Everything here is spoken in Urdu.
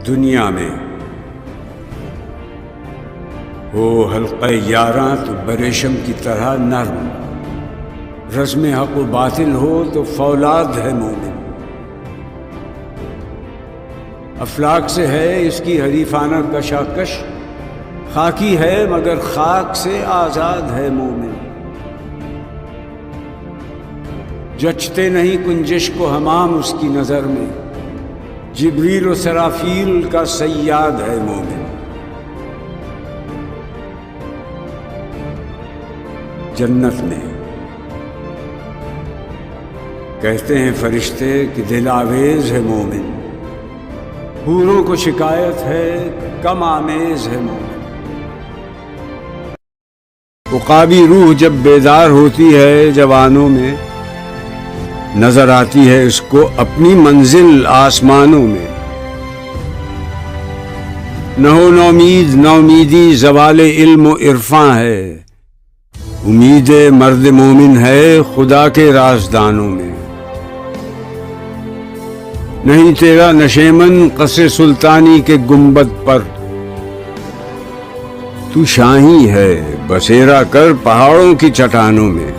دنیا میں ہو حلقہ یاراں تو بریشم کی طرح نرم، رزم حق و باطل ہو تو فولاد ہے مومن۔ افلاک سے ہے اس کی حریفانہ کشاکش، خاکی ہے مگر خاک سے آزاد ہے مومن۔ جچتے نہیں کنجش کو حمام اس کی نظر میں، جبریل و سرافیل کا صیاد ہے مومن۔ جنت میں کہتے ہیں فرشتے کہ دل آویز ہے مومن، حوروں کو شکایت ہے کم آمیز ہے مومن۔ عقابی روح جب بیدار ہوتی ہے جوانوں میں، نظر آتی ہے اس کو اپنی منزل آسمانوں میں۔ نہ ہو نومید نومیدی زوال علم و عرفاں ہے، امید مرد مومن ہے خدا کے رازدانوں میں۔ نہیں تیرا نشیمن قصر سلطانی کے گنبد پر، تو شاہی ہے بسیرا کر پہاڑوں کی چٹانوں میں۔